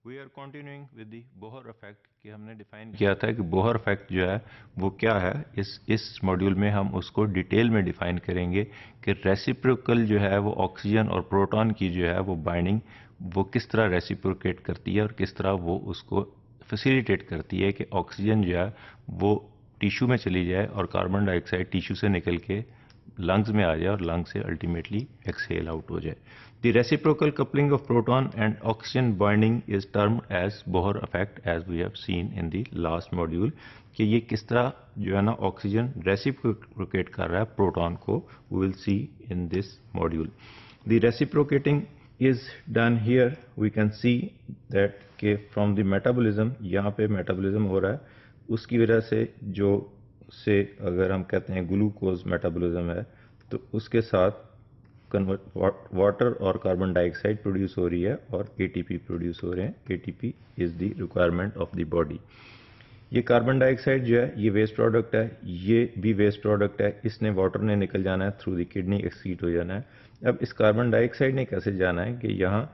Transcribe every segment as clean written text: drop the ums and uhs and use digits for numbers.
We are continuing with the Bohr effect कि हमने define किया था कि बोहर इफेक्ट जो है वो क्या है। इस मॉड्यूल में हम उसको डिटेल में डिफाइन करेंगे कि रेसिप्रोकल जो है वो ऑक्सीजन और प्रोटॉन की जो है वो बाइंडिंग वो किस तरह रेसिप्रोकेट करती है और किस तरह वो उसको फैसिलिटेट करती है कि ऑक्सीजन जो है वो टिश्यू में चली जाए और कार्बन डाइऑक्साइड टिश्यू से निकल के लंग्स में आ जाए और लंग से अल्टीमेटली एक्सहेल आउट हो जाए। The reciprocal coupling of proton and oxygen bonding is termed as Bohr effect as we have seen in the last module कि ये किस तरह जो है ना ऑक्सीजन रेसिप्रोकेट कर रहा है प्रोटॉन को, we will see in this module. The reciprocating is done here. We can see that कि from the metabolism यहाँ पे मेटाबॉलिज्म हो रहा है, उसकी वजह से जो से अगर हम कहते हैं ग्लूकोज मेटाबॉलिज्म है तो उसके साथ वाटर और कार्बन डाइऑक्साइड प्रोड्यूस हो रही है और एटीपी प्रोड्यूस हो रहे हैं। ATP is the requirement of the body. ये कार्बन डाइऑक्साइड जो है ये वेस्ट प्रोडक्ट है, ये भी वेस्ट प्रोडक्ट है, इसने वाटर ने निकल जाना है, थ्रू द किडनी एक्सक्रीट हो जाना है। अब इस कार्बन डाइऑक्साइड ने कैसे जाना है कि यहाँ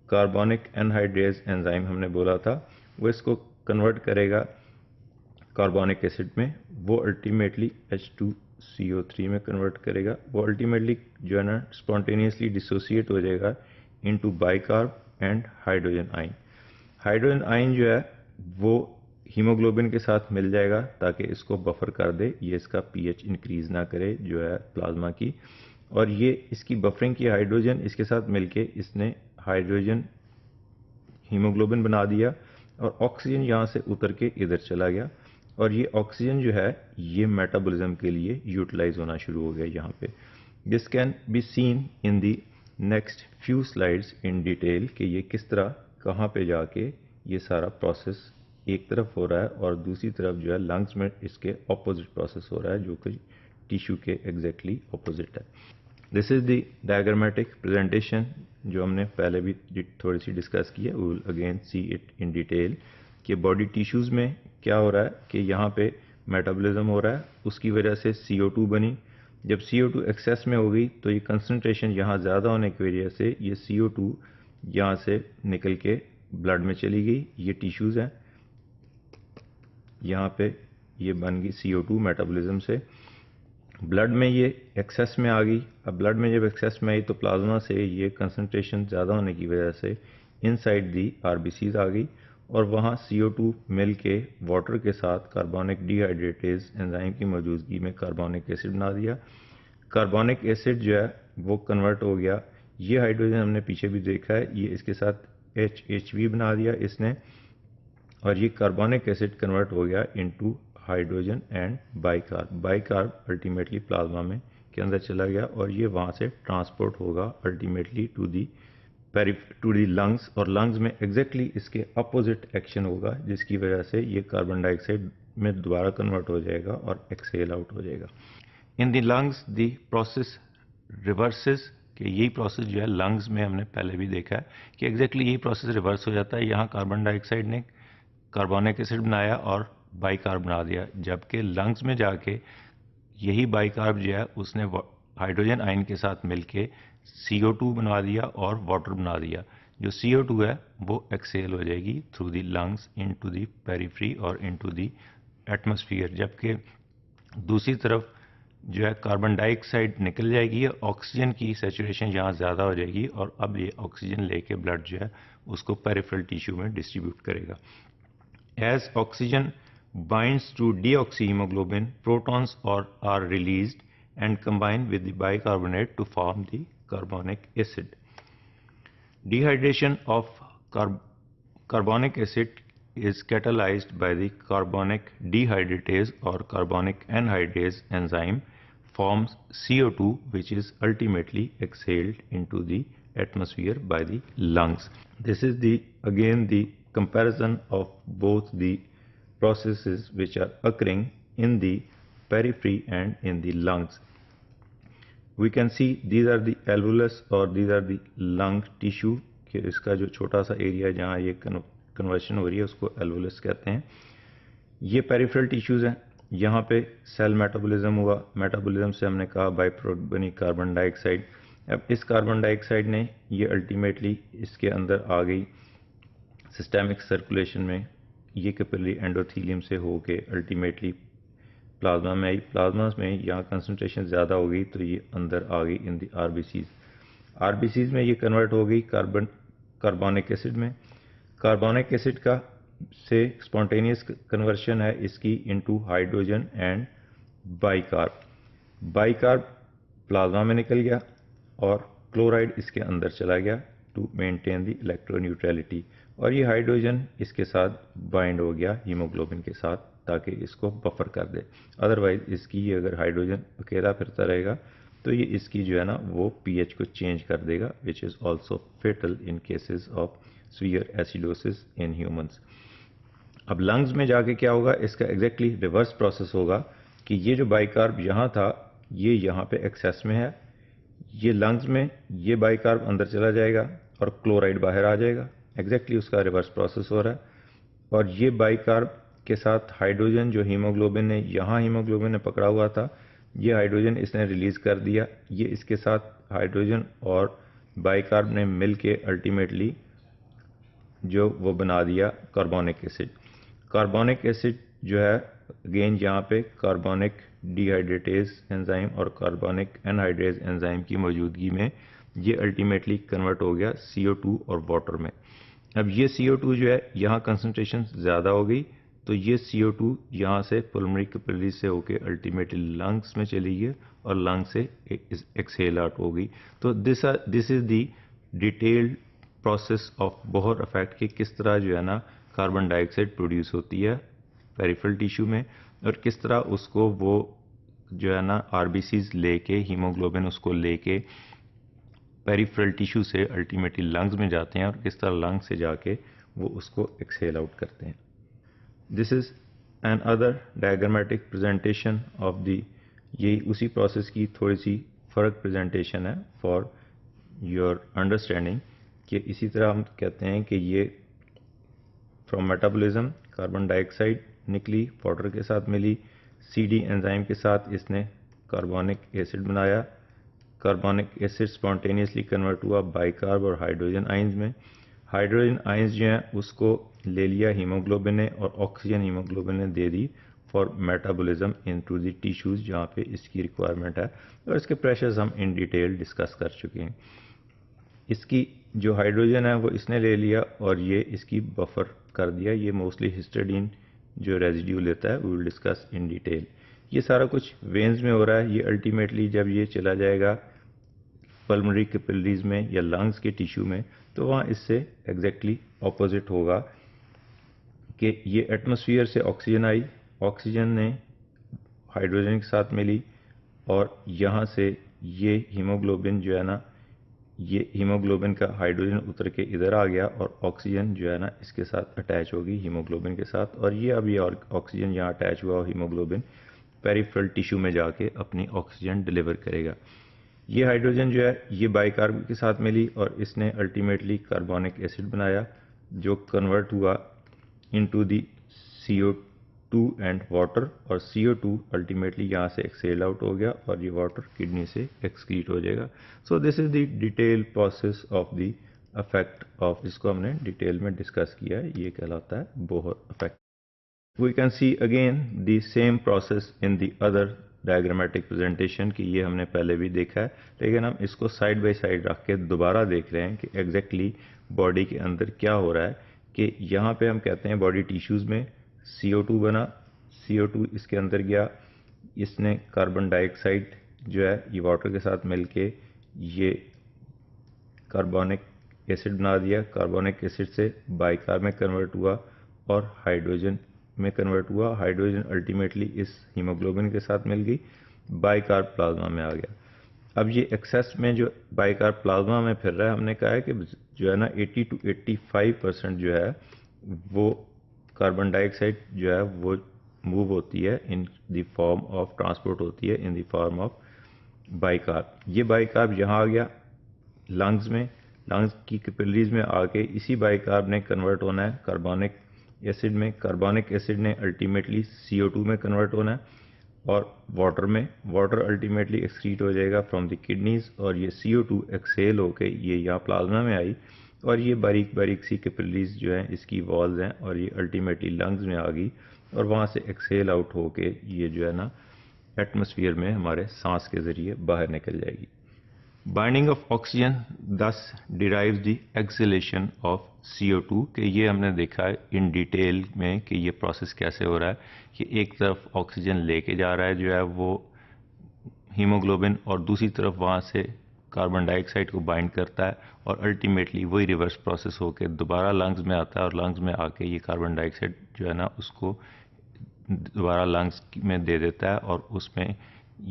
कार्बोनिक एनहाइड्रेज एंजाइम हमने बोला था वो इसको कन्वर्ट करेगा कार्बोनिक एसिड में, वो अल्टीमेटली H2CO3 में कन्वर्ट करेगा, वो अल्टीमेटली जो है ना स्पॉन्टेनियसली डिसोसिएट हो जाएगा into bicarb and hydrogen ion. Hydrogen ion जो है वो हीमोग्लोबिन के साथ मिल जाएगा ताकि इसको बफर कर दे, ये इसका पीएच इंक्रीज ना करे जो है प्लाज्मा की, और ये इसकी बफरिंग की हाइड्रोजन इसके साथ मिलके इसने हाइड्रोजन हीमोग्लोबिन बना दिया और ऑक्सीजन यहाँ से उतर के इधर चला गया और ये ऑक्सीजन जो है ये मेटाबॉलिज्म के लिए यूटिलाइज होना शुरू हो गया यहाँ पे। This can be seen in the next few slides in detail कि ये किस तरह कहाँ पे जाके ये सारा प्रोसेस एक तरफ हो रहा है और दूसरी तरफ जो है लंग्स में इसके ऑपोजिट प्रोसेस हो रहा है जो कि टिश्यू के एग्जैक्टली ऑपोजिट है। This is the diagrammatic presentation जो हमने पहले भी थोड़ी सी डिस्कस की है। We will again see it in detail कि बॉडी टिश्यूज़ में क्या हो रहा है कि यहाँ पे मेटाबॉलिज्म हो रहा है, उसकी वजह से CO2 बनी। जब CO2 एक्सेस में हो गई तो ये कंसनट्रेशन यहाँ ज़्यादा होने की वजह से ये CO2 यहाँ से निकल के ब्लड में चली गई। ये टिश्यूज़ हैं, यहाँ पे ये बन गई CO2 मेटाबॉलिज्म से, ब्लड में ये एक्सेस में आ गई। अब ब्लड में जब एक्सेस में आई तो प्लाज्मा से ये कंसनट्रेशन ज़्यादा होने की वजह से इनसाइड दी आरबीसीज आ गई और वहाँ CO2 मिल के वाटर के साथ कार्बोनिक डिहाइड्रेटेज एंजाइम की मौजूदगी में कार्बोनिक एसिड बना दिया। कार्बोनिक एसिड जो है वो कन्वर्ट हो गया, ये हाइड्रोजन हमने पीछे भी देखा है, ये इसके साथ HHV बना दिया इसने और ये कार्बोनिक एसिड कन्वर्ट हो गया into hydrogen and bicarb. Bicarb ultimately plasma में के अंदर चला गया और ये वहाँ से ट्रांसपोर्ट होगा अल्टीमेटली टू दी लंग्स और लंग्स में एग्जैक्टली इसके अपोजिट एक्शन होगा जिसकी वजह से ये कार्बन डाइऑक्साइड में दोबारा कन्वर्ट हो जाएगा और एक्सहेल आउट हो जाएगा। In the lungs the process reverses कि यही प्रोसेस जो है लंग्स में हमने पहले भी देखा है कि एग्जैक्टली यही प्रोसेस रिवर्स हो जाता है। यहाँ कार्बन डाइऑक्साइड ने कार्बोनिक एसिड बनाया और बाइकार्ब बना दिया, जबकि लंग्स में जाके यही बाइकार्ब जो है उसने हाइड्रोजन आयन के साथ मिलके CO2 बना दिया और वाटर बना दिया। जो CO2 है वो एक्सहेल हो जाएगी through the lungs into the periphery और इनटू दी एटमॉस्फेयर, जबकि दूसरी तरफ जो है कार्बन डाइऑक्साइड निकल जाएगी, ऑक्सीजन की सैचुरेशन यहाँ ज़्यादा हो जाएगी और अब ये ऑक्सीजन लेके ब्लड जो है उसको पेरिफेरल टिश्यू में डिस्ट्रीब्यूट करेगा। As oxygen binds to deoxyhemoglobin, protons are released and combine with the bicarbonate to form the carbonic acid. Dehydration of carbonic acid is catalyzed by the carbonic dehydratase or carbonic anhydrase enzyme forms CO2 which is ultimately exhaled into the atmosphere by the lungs. This is again the comparison of both the processes which are occurring in the periphery and in the lungs. We can see these are the alveolus और these are the lung tissue कि इसका जो छोटा सा area जहाँ ये conversion हो रही है उसको alveolus कहते हैं। ये पेरिफेरल टिश्यूज़ हैं, यहाँ पे सेल मेटाबॉलिज्म हुआ, मेटाबॉलिज्म से हमने कहा बाई प्रोडक्ट बनी कार्बन डाइऑक्साइड। अब इस कार्बन डाइऑक्साइड ने ये अल्टीमेटली इसके अंदर आ गई सिस्टेमिक सर्कुलेशन में ये कैपिलरी एंडोथीलियम से होके अल्टीमेटली प्लाज्मा में आई। प्लाज्मा में यहाँ कंसनट्रेशन ज़्यादा हो गई तो ये अंदर आ गई इन दी आरबीसीज। आरबीसीज में ये कन्वर्ट हो गई कार्बोनिक एसिड में। कार्बोनिक एसिड का से स्पॉन्टेनियस कन्वर्शन है इसकी into hydrogen and bicarb. Bicarb plasma में निकल गया और क्लोराइड इसके अंदर चला गया टू मेंटेन द इलेक्ट्रोन्यूट्रलिटी, और ये हाइड्रोजन इसके साथ बाइंड हो गया हीमोग्लोबिन के साथ ताकि इसको बफर कर दे। अदरवाइज इसकी अगर हाइड्रोजन अकेला फिरता रहेगा तो ये इसकी जो है ना वो पीएच को चेंज कर देगा, which is also fatal in cases of severe acidosis in humans. अब लंग्स में जाके क्या होगा, इसका एग्जैक्टली रिवर्स प्रोसेस होगा कि ये जो बाइकार्ब यहाँ था ये यहाँ पे एक्सेस में है, ये लंग्स में ये बाइकार्ब अंदर चला जाएगा और क्लोराइड बाहर आ जाएगा। एग्जैक्टली उसका रिवर्स प्रोसेस हो रहा है। और ये बाइकार्ब के साथ हाइड्रोजन जो हीमोग्लोबिन ने यहाँ हीमोग्लोबिन ने पकड़ा हुआ था, ये हाइड्रोजन इसने रिलीज कर दिया। ये इसके साथ हाइड्रोजन और बाइकार्ब ने मिल के अल्टीमेटली जो वो बना दिया कार्बोनिक एसिड। कार्बोनिक एसिड जो है अगेन यहाँ पे कार्बोनिक डिहाइड्रेटेज एंजाइम और कार्बोनिक एनहाइड्रेज एंजाइम की मौजूदगी में ये अल्टीमेटली कन्वर्ट हो गया CO2 और वाटर में। अब ये CO2 जो है यहाँ कंसंट्रेशन ज़्यादा हो गई तो ये CO2 यहाँ से पुल्मोनरी कैपिलरी से होके अल्टीमेटली लंग्स में चली गई और लंग्स से एक्सहेल आउट हो गई। तो this is the detailed process of Bohr effect कि किस तरह जो है ना कार्बन डाइऑक्साइड प्रोड्यूस होती है पेरिफेरल टिश्यू में और किस तरह उसको वो जो है ना आरबीसीज लेके हीमोग्लोबिन उसको लेके पेरिफेरल टिश्यू से अल्टीमेटली लंग्स में जाते हैं और किस तरह लंग्स से जाके वो उसको एक्सहेल आउट करते हैं। This is an other diagrammatic presentation of the, यही उसी प्रोसेस की थोड़ी सी फ़र्क प्रेजेंटेशन है फॉर योर अंडरस्टैंडिंग कि इसी तरह हम कहते हैं कि ये फ्रॉम मेटाबॉलिज्म कार्बन डाइऑक्साइड निकली वाटर के साथ मिली, CD एंजाइम के साथ इसने कार्बोनिक एसिड बनाया। कार्बोनिक एसिड स्पॉन्टेनियसली कन्वर्ट हुआ बाइकार्ब और हाइड्रोजन आइंस में। हाइड्रोजन आइंस जो हैं उसको ले लिया हीमोग्लोबिन ने और ऑक्सीजन हीमोग्लोबिन ने दे दी for metabolism into the tissues जहाँ पे इसकी रिक्वायरमेंट है, और इसके प्रेशर्स हम इन डिटेल डिस्कस कर चुके हैं। इसकी जो हाइड्रोजन है वो इसने ले लिया और ये इसकी बफर कर दिया। ये मोस्टली हिस्टिडीन जो रेजिड्यू लेता है, we will discuss in detail. ये सारा कुछ वेन्स में हो रहा है। ये अल्टीमेटली जब ये चला जाएगा पल्मोनरी कैपिलरीज में या लंग्स के टिश्यू में तो वहाँ इससे एग्जैक्टली ऑपोजिट होगा कि ये एटमॉस्फेयर से ऑक्सीजन आई, ऑक्सीजन ने हाइड्रोजन के साथ मिली और यहाँ से ये हीमोग्लोबिन जो है ना, ये हीमोग्लोबिन का हाइड्रोजन उतर के इधर आ गया और ऑक्सीजन जो है ना इसके साथ अटैच होगी हीमोग्लोबिन के साथ, और ये अब ये ऑक्सीजन यहाँ अटैच हुआ और हीमोग्लोबिन पेरिफेरल टिश्यू में जाके अपनी ऑक्सीजन डिलीवर करेगा। ये हाइड्रोजन जो है ये बाइकार्ब के साथ मिली और इसने अल्टीमेटली कार्बोनिक एसिड बनाया जो कन्वर्ट हुआ into the CO2 and water, और CO2 अल्टीमेटली यहाँ से एक्सहेल आउट हो गया और ये वाटर किडनी से एक्सक्रीट हो जाएगा। So this is the detail process of the effect of, इसको हमने डिटेल में डिस्कस किया है, ये कहलाता है Bohr effect. We can see again the same process in the other diagrammatic presentation कि ये हमने पहले भी देखा है, लेकिन हम इसको साइड बाय साइड रख के दोबारा देख रहे हैं कि एग्जैक्टली बॉडी के अंदर क्या हो रहा है। कि यहाँ पे हम कहते हैं बॉडी टिश्यूज़ में CO2 बना, CO2 इसके अंदर गया, इसने कार्बन डाइऑक्साइड जो है ये वाटर के साथ मिलके ये कार्बोनिक एसिड बना दिया, कार्बोनिक एसिड से बाइकार्ब में कन्वर्ट हुआ और हाइड्रोजन में कन्वर्ट हुआ। हाइड्रोजन अल्टीमेटली इस हीमोग्लोबिन के साथ मिल गई, बाइकार्ब प्लाज्मा में आ गया। अब ये एक्सेस में जो बाइकार्ब प्लाज्मा में फिर रहा है, हमने कहा है कि जो है ना 80 to 85% जो है वो कार्बन डाइऑक्साइड जो है वो मूव होती है in the form of, transport होती है in the form of bicarb. ये बाइकार्ब यहाँ आ गया लंग्स में, लंग्स की कैपिलरीज में आके इसी बाइकार्ब ने कन्वर्ट होना है कार्बोनिक एसिड में, कार्बोनिक एसिड ने अल्टीमेटली CO2 में कन्वर्ट होना है और वाटर में, वाटर अल्टीमेटली एक्सक्रीट हो जाएगा फ्रॉम द किडनीज और ये CO2 एक्सहेल होके ये यहाँ प्लाज्मा में आई और ये बारीक बारीक सी कैपिलरीज जो हैं इसकी वॉल्स हैं और ये अल्टीमेटली लंग्स में आ गई और वहाँ से एक्सहेल आउट होके ये जो है ना एटमॉस्फेयर में हमारे सांस के ज़रिए बाहर निकल जाएगी। बाइंडिंग ऑफ ऑक्सीजन दस derives the exhalation of CO2 कि ये हमने देखा है इन डिटेल में कि ये प्रोसेस कैसे हो रहा है कि एक तरफ ऑक्सीजन लेके जा रहा है जो है वो हीमोग्लोबिन और दूसरी तरफ वहाँ से कार्बन डाइऑक्साइड को बाइंड करता है और अल्टीमेटली वही रिवर्स प्रोसेस होकर दोबारा लंग्स में आता है और लंग्स में आके ये कार्बन डाइऑक्साइड जो है ना उसको दोबारा लंग्स में दे देता है और उसमें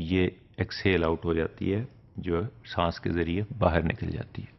ये एक्सहेल आउट हो जाती है जो सांस के ज़रिए बाहर निकल जाती है।